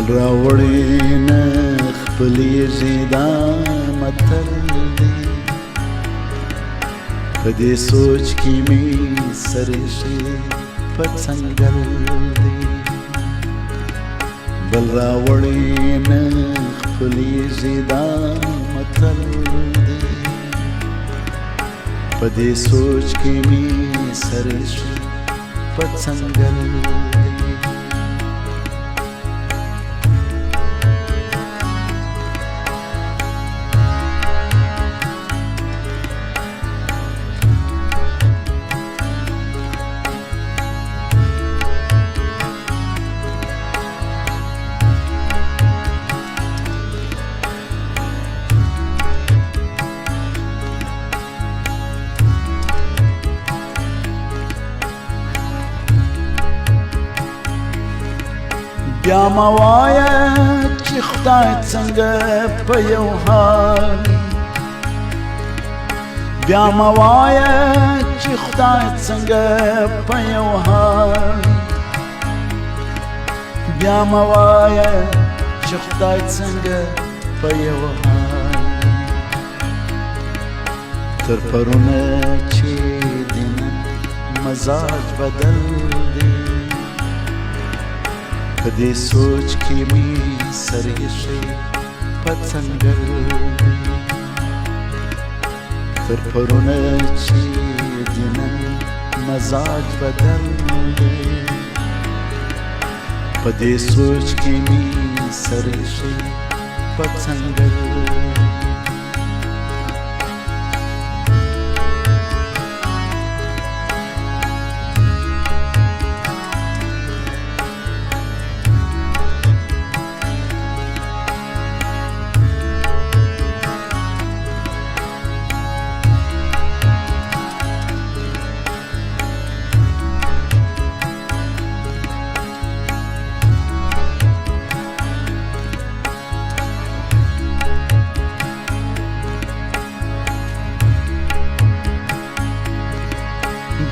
بل راوړې نه خپلېږي دا متل دی په دې سوچ کې مې سرېښې په څنګل دی بل راوړې نه خپلېږي دا متل دی په دې سوچ کې مې سرېښې په څنګل دی بیا موایا چې خدای څنګه په یو حال بیا موایا چې خدای څنګه په یو حال بیا موایا چې خدای څنګه په یو حال تر پرونه چې دینه مزاج بدل دی په دې سوچ کې مې سرېښې په څنګل دی تر پرونه چې د نن مزاج بدل دی په دې سوچ کې مې سرېښې په څنګل دی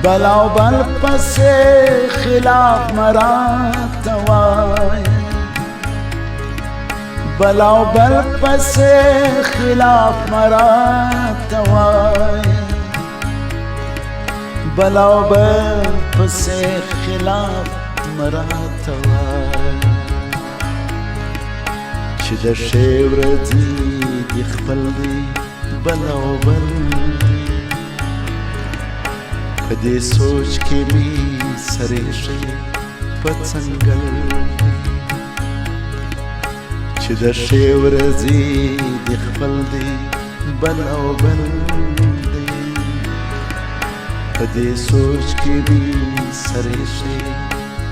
بلاو بل پسې خلاف مراته وایه بلاو بل پسې خلاف مراته وایه بلاو بل پسې خلاف مراته وایه چې د ښې ورځې دې خپل دی بلاو بل په دې سوچ کې مې سرېښې په څنګل دی چې د ښې ورځې دې خپل دی بل او بل دی په دې سوچ کې مې سرېښې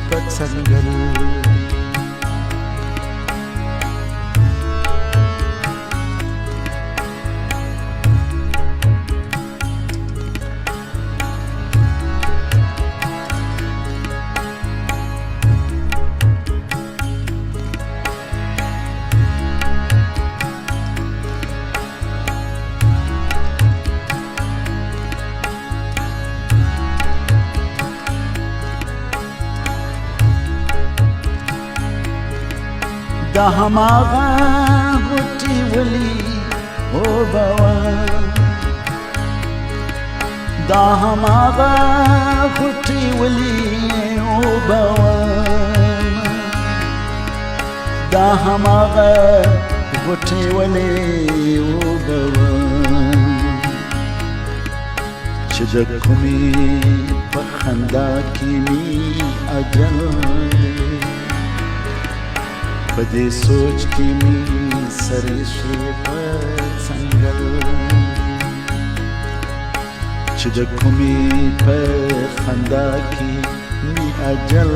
په څنګل دی دا هماغه غوټې ولي اوبه وه دا هماغه غوټې ولي اوبه وه دا هماغه غوټې ولي اوبه وه چې د کومې په خندا کې مې اجل په دې سوچ کې مې سرېښې په څنګل چې د کومې په خندا کې مې اجل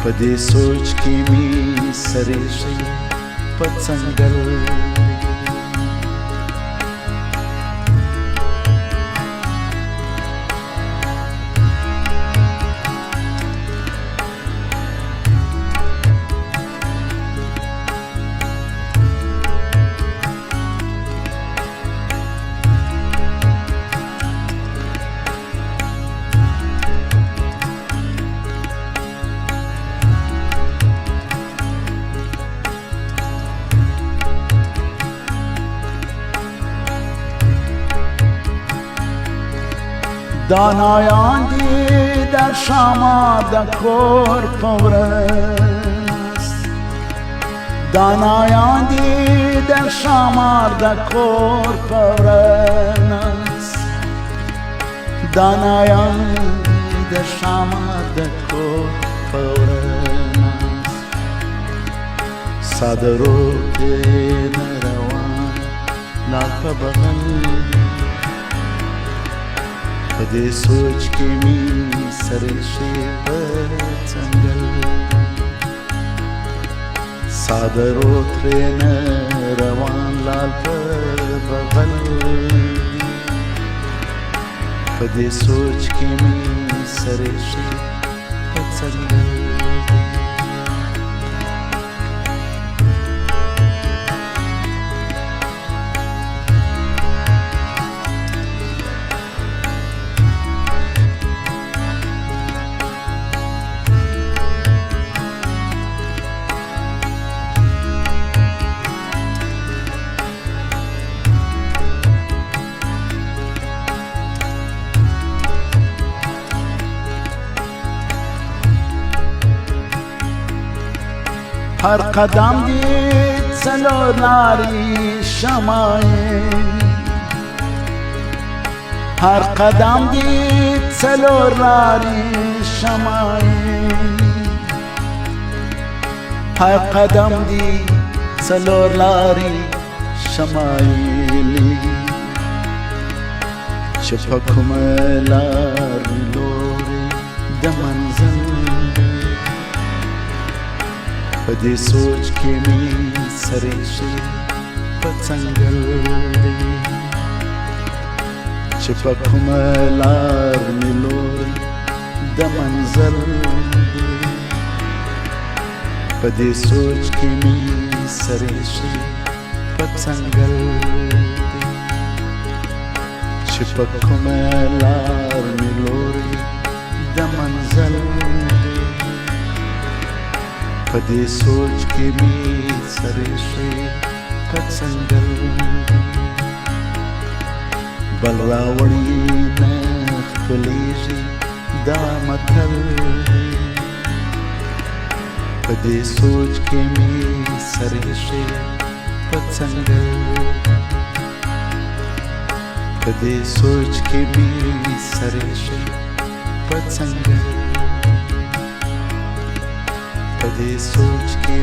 په دې سوچ کې مې سرېښې په څنګل دانایان دی در شما د کور پورس دانایان دی در شما د کور پورس دانایان در شما د کور پورس صدرو که نروان لاک بغل پدې سوچ کې می سره شي په څنګل صادرو ترن روان لال په بغل پدې سوچ کې می سره شي په څنګل هر قدم دی څلور لارې شمایي هر قدم دی څلور لارې شمایي هر قدم دی څلور لارې شمایي چې په کومه لارې لورې د منزل پدې سوچ کې می سره شي په څنګل دی چې په کومه لار مې لوري د منزل دی پدې سوچ کې می سره شي په څنګل دی چې په کومه لار مې لوري د منزل پدې سوچ کې می سره شي په څنګل بل راوړي نه خپلېږي دا متل پدې سوچ کې می سره شي په څنګل پدې سوچ کې می سره شي په څنګل پدې سوچ کې